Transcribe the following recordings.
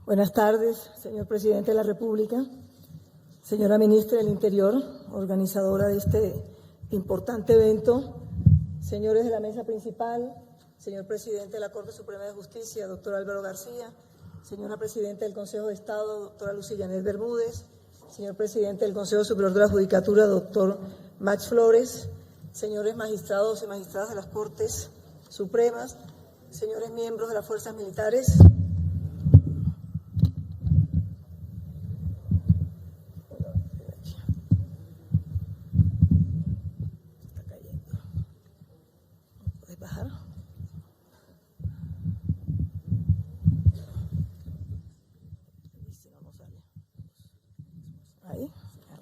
Buenas tardes, señor presidente de la República, señora ministra del Interior, organizadora de este importante evento, señores de la mesa principal, señor presidente de la Corte Suprema de Justicia, doctor Álvaro García, señora presidenta del Consejo de Estado, doctora Lucy Janet Bermúdez, señor presidente del Consejo Superior de la Judicatura, doctor Max Flores, señores magistrados y magistradas de las Cortes Supremas, señores miembros de las Fuerzas Militares,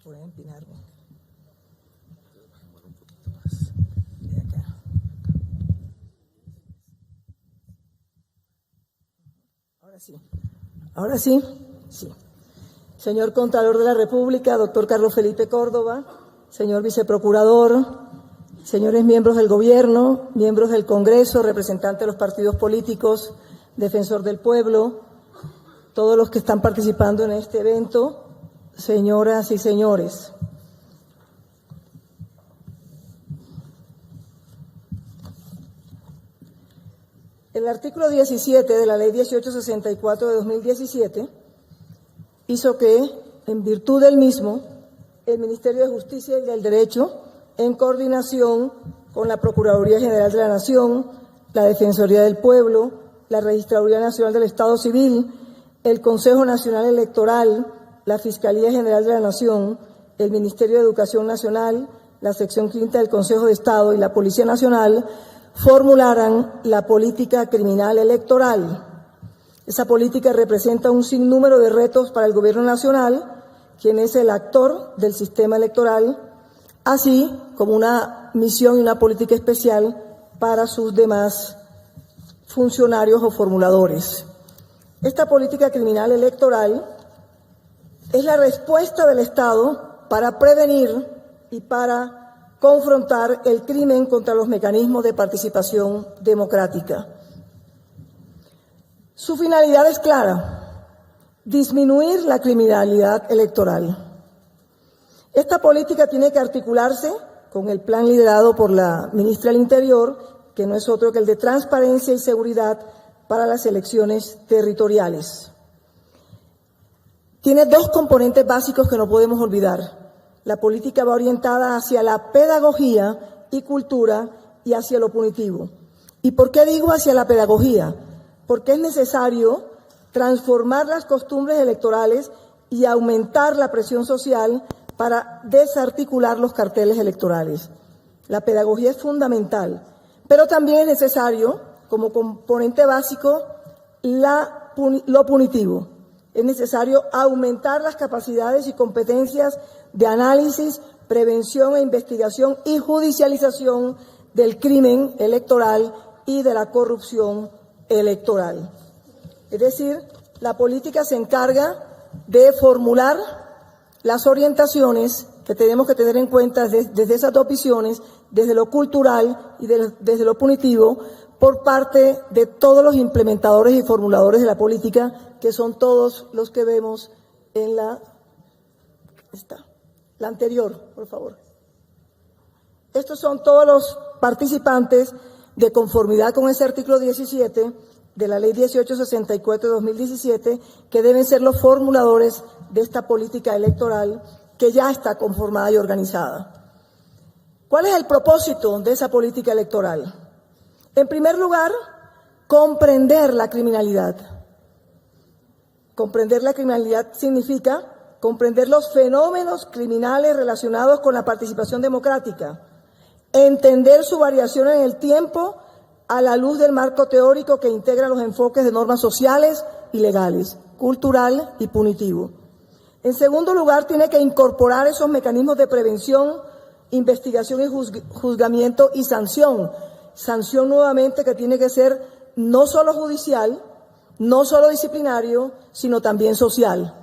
pueden empinarme. De acá. Ahora sí. Sí. Señor Contralor de la República, doctor Carlos Felipe Córdoba, señor Viceprocurador, señores miembros del Gobierno, miembros del Congreso, representantes de los partidos políticos, defensor del pueblo, todos los que están participando en este evento, señoras y señores. El artículo 17 de la Ley 1864 de 2017 hizo que, en virtud del mismo, el Ministerio de Justicia y del Derecho, en coordinación con la Procuraduría General de la Nación, la Defensoría del Pueblo, la Registraduría Nacional del Estado Civil, el Consejo Nacional Electoral, la Fiscalía General de la Nación, el Ministerio de Educación Nacional, la Sección Quinta del Consejo de Estado y la Policía Nacional formularan la política criminal electoral. Esa política representa un sinnúmero de retos para el Gobierno Nacional, quien es el actor del sistema electoral, así como una misión y una política especial para sus demás funcionarios o formuladores. Esta política criminal electoral es la respuesta del Estado para prevenir y para confrontar el crimen contra los mecanismos de participación democrática. Su finalidad es clara: disminuir la criminalidad electoral. Esta política tiene que articularse con el plan liderado por la ministra del Interior, que no es otro que el de transparencia y seguridad para las elecciones territoriales. Tiene dos componentes básicos que no podemos olvidar. La política va orientada hacia la pedagogía y cultura y hacia lo punitivo. ¿Y por qué digo hacia la pedagogía? Porque es necesario transformar las costumbres electorales y aumentar la presión social para desarticular los carteles electorales. La pedagogía es fundamental, pero también es necesario, como componente básico, lo punitivo. Es necesario aumentar las capacidades y competencias de análisis, prevención e investigación y judicialización del crimen electoral y de la corrupción electoral. Es decir, la política se encarga de formular las orientaciones que tenemos que tener en cuenta desde esas dos visiones, desde lo cultural y desde lo punitivo, por parte de todos los implementadores y formuladores de la política, que son todos los que vemos en la anterior, por favor. Estos son todos los participantes de conformidad con ese artículo 17 de la Ley 1864 de 2017, que deben ser los formuladores de esta política electoral que ya está conformada y organizada. ¿Cuál es el propósito de esa política electoral? En primer lugar, comprender la criminalidad. Comprender la criminalidad significa comprender los fenómenos criminales relacionados con la participación democrática, entender su variación en el tiempo a la luz del marco teórico que integra los enfoques de normas sociales y legales, cultural y punitivo. En segundo lugar, tiene que incorporar esos mecanismos de prevención, investigación y juzgamiento y sanción. Sanción nuevamente que tiene que ser no solo judicial, no solo disciplinario, sino también social.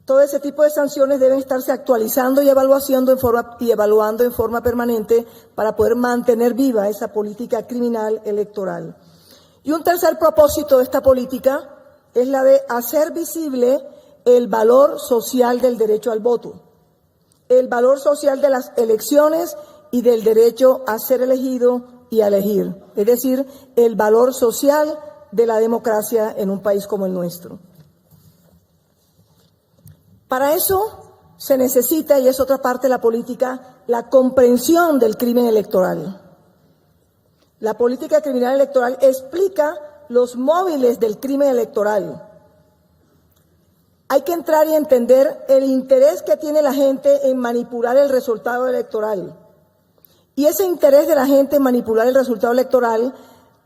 Todo ese tipo de sanciones deben estarse actualizando y evaluando en forma permanente para poder mantener viva esa política criminal electoral. Y un tercer propósito de esta política es la de hacer visible el valor social del derecho al voto, el valor social de las elecciones y del derecho a ser elegido y a elegir, es decir, el valor social de la democracia en un país como el nuestro. Para eso se necesita, y es otra parte de la política, la comprensión del crimen electoral. La política criminal electoral explica los móviles del crimen electoral. Hay que entrar y entender el interés que tiene la gente en manipular el resultado electoral. Y ese interés de la gente en manipular el resultado electoral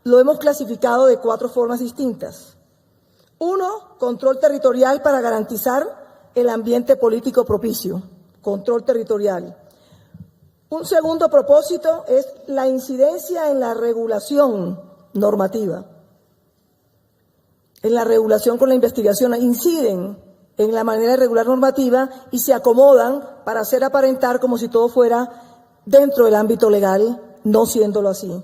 lo hemos clasificado de 4 formas distintas. 1, control territorial para garantizar el ambiente político propicio, control territorial. Un segundo propósito es la incidencia en la regulación normativa. En la regulación con la investigación inciden en la manera de regular normativa y se acomodan para hacer aparentar como si todo fuera dentro del ámbito legal, no siéndolo así.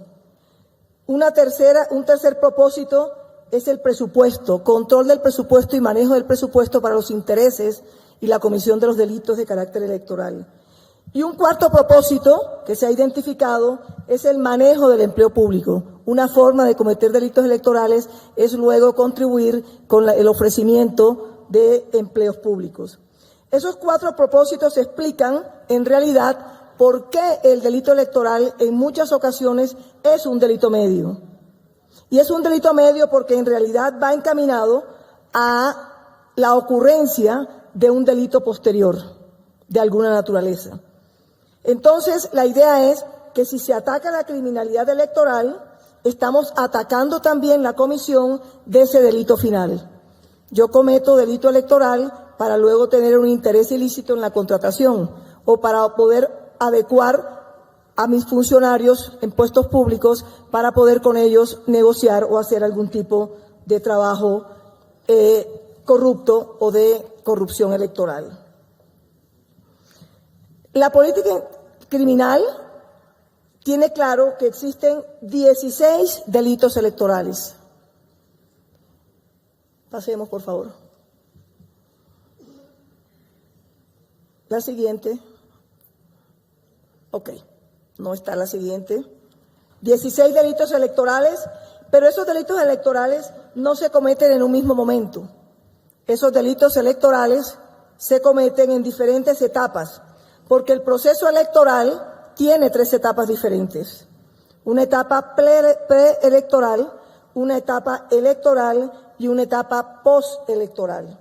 Un tercer propósito es el presupuesto, control del presupuesto y manejo del presupuesto para los intereses y la comisión de los delitos de carácter electoral. Y un cuarto propósito que se ha identificado es el manejo del empleo público. Una forma de cometer delitos electorales es luego contribuir con el ofrecimiento de empleos públicos. Esos 4 propósitos explican, en realidad, por qué el delito electoral en muchas ocasiones es un delito medio. Y es un delito medio porque en realidad va encaminado a la ocurrencia de un delito posterior de alguna naturaleza. Entonces, la idea es que si se ataca la criminalidad electoral, estamos atacando también la comisión de ese delito final. Yo cometo delito electoral para luego tener un interés ilícito en la contratación o para poder adecuar a mis funcionarios en puestos públicos para poder con ellos negociar o hacer algún tipo de trabajo corrupto o de corrupción electoral. La política criminal tiene claro que existen 16 delitos electorales. Pasemos, por favor. La siguiente. Ok, no está la siguiente. 16 delitos electorales, pero esos delitos electorales no se cometen en un mismo momento. Esos delitos electorales se cometen en diferentes etapas, porque el proceso electoral tiene 3 etapas diferentes. Una etapa preelectoral, una etapa electoral y una etapa postelectoral.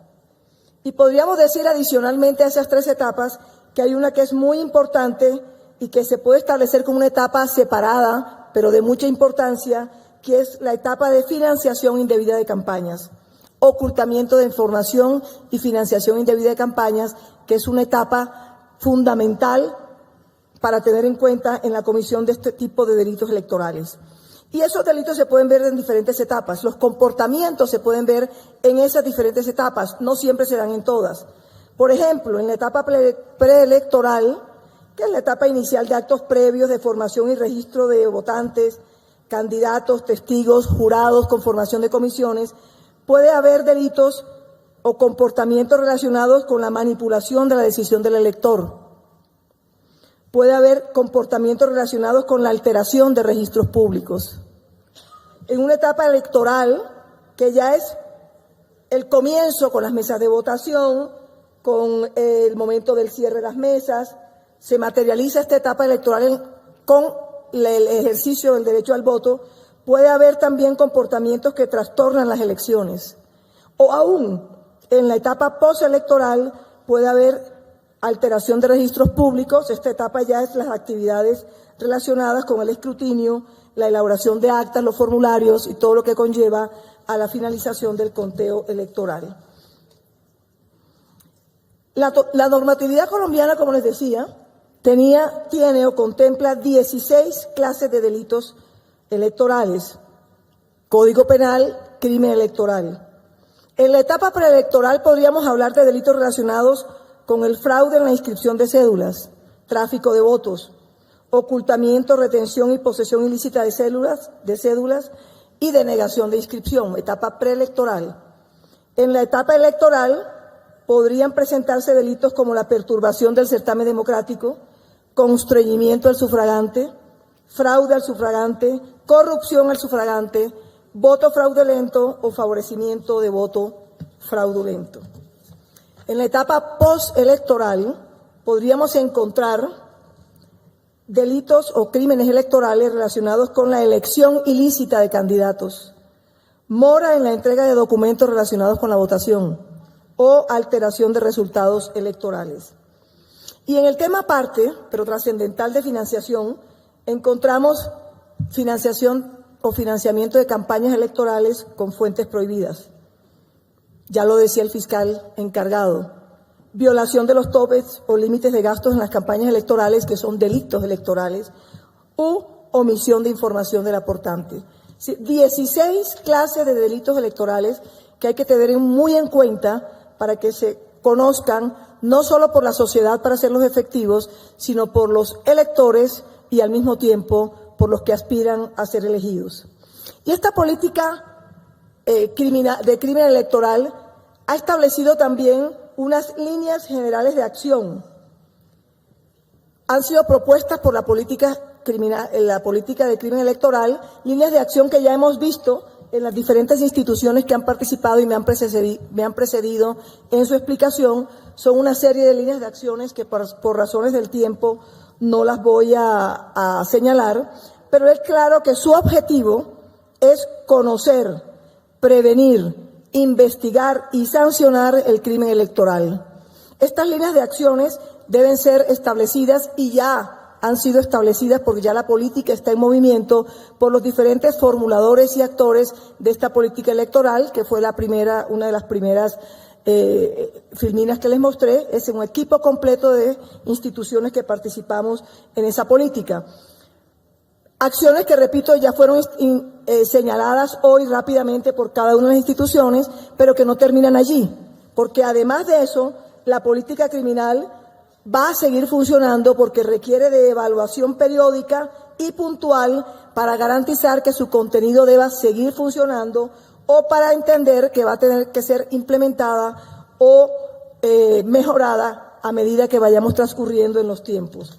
Y podríamos decir adicionalmente a esas 3 etapas que hay una que es muy importante y que se puede establecer como una etapa separada, pero de mucha importancia, que es la etapa de financiación indebida de campañas, ocultamiento de información y financiación indebida de campañas, que es una etapa fundamental para tener en cuenta en la comisión de este tipo de delitos electorales. Y esos delitos se pueden ver en diferentes etapas. Los comportamientos se pueden ver en esas diferentes etapas, no siempre se dan en todas. Por ejemplo, en la etapa preelectoral, que es la etapa inicial de actos previos de formación y registro de votantes, candidatos, testigos, jurados, conformación de comisiones, puede haber delitos o comportamientos relacionados con la manipulación de la decisión del elector. Puede haber comportamientos relacionados con la alteración de registros públicos. En una etapa electoral, que ya es el comienzo con las mesas de votación, con el momento del cierre de las mesas, se materializa esta etapa electoral con el ejercicio del derecho al voto, puede haber también comportamientos que trastornan las elecciones. O aún en la etapa postelectoral puede haber alteración de registros públicos. Esta etapa ya es las actividades relacionadas con el escrutinio, la elaboración de actas, los formularios y todo lo que conlleva a la finalización del conteo electoral. La normatividad colombiana, como les decía, tiene o contempla 16 clases de delitos electorales. Código Penal, crimen electoral. En la etapa preelectoral podríamos hablar de delitos relacionados con el fraude en la inscripción de cédulas, tráfico de votos, ocultamiento, retención y posesión ilícita de cédulas y denegación de inscripción, etapa preelectoral. En la etapa electoral podrían presentarse delitos como la perturbación del certamen democrático, constreñimiento al sufragante, fraude al sufragante, corrupción al sufragante, voto fraudulento o favorecimiento de voto fraudulento. En la etapa postelectoral podríamos encontrar delitos o crímenes electorales relacionados con la elección ilícita de candidatos, mora en la entrega de documentos relacionados con la votación o alteración de resultados electorales. Y en el tema aparte, pero trascendental de financiación, encontramos financiación o financiamiento de campañas electorales con fuentes prohibidas. Ya lo decía el fiscal encargado. Violación de los topes o límites de gastos en las campañas electorales, que son delitos electorales, u omisión de información del aportante. 16 clases de delitos electorales que hay que tener muy en cuenta para que se conozcan, no solo por la sociedad para hacerlos efectivos, sino por los electores y al mismo tiempo por los que aspiran a ser elegidos. Y esta política de crimen electoral ha establecido también unas líneas generales de acción. Han sido propuestas por la política de crimen electoral, líneas de acción que ya hemos visto en las diferentes instituciones que han participado y me han precedido en su explicación. Son una serie de líneas de acciones que por razones del tiempo no las voy a señalar, pero es claro que su objetivo es conocer, prevenir, investigar y sancionar el crimen electoral. Estas líneas de acciones deben ser establecidas y ya han sido establecidas porque ya la política está en movimiento por los diferentes formuladores y actores de esta política electoral, que fue una de las primeras filminas que les mostré. Es un equipo completo de instituciones que participamos en esa política. Acciones que, repito, ya fueron señaladas hoy rápidamente por cada una de las instituciones, pero que no terminan allí, porque además de eso, la política criminal va a seguir funcionando porque requiere de evaluación periódica y puntual para garantizar que su contenido deba seguir funcionando o para entender que va a tener que ser implementada o mejorada a medida que vayamos transcurriendo en los tiempos.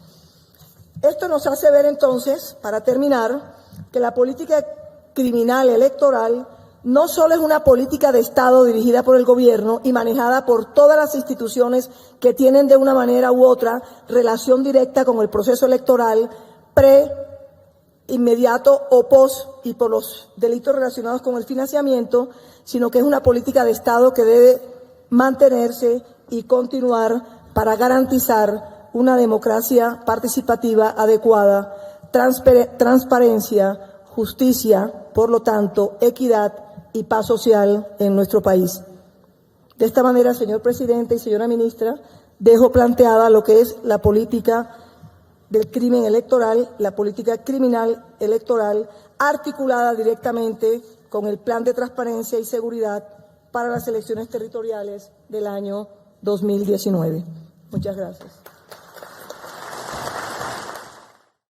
Esto nos hace ver entonces, para terminar, que la política criminal electoral no solo es una política de Estado dirigida por el gobierno y manejada por todas las instituciones que tienen de una manera u otra relación directa con el proceso electoral inmediato o post y por los delitos relacionados con el financiamiento, sino que es una política de Estado que debe mantenerse y continuar para garantizar una democracia participativa adecuada, transparencia, justicia, por lo tanto, equidad y paz social en nuestro país. De esta manera, señor presidente y señora ministra, dejo planteada lo que es la política del crimen electoral, la política criminal electoral, articulada directamente con el Plan de Transparencia y Seguridad para las elecciones territoriales del año 2019. Muchas gracias.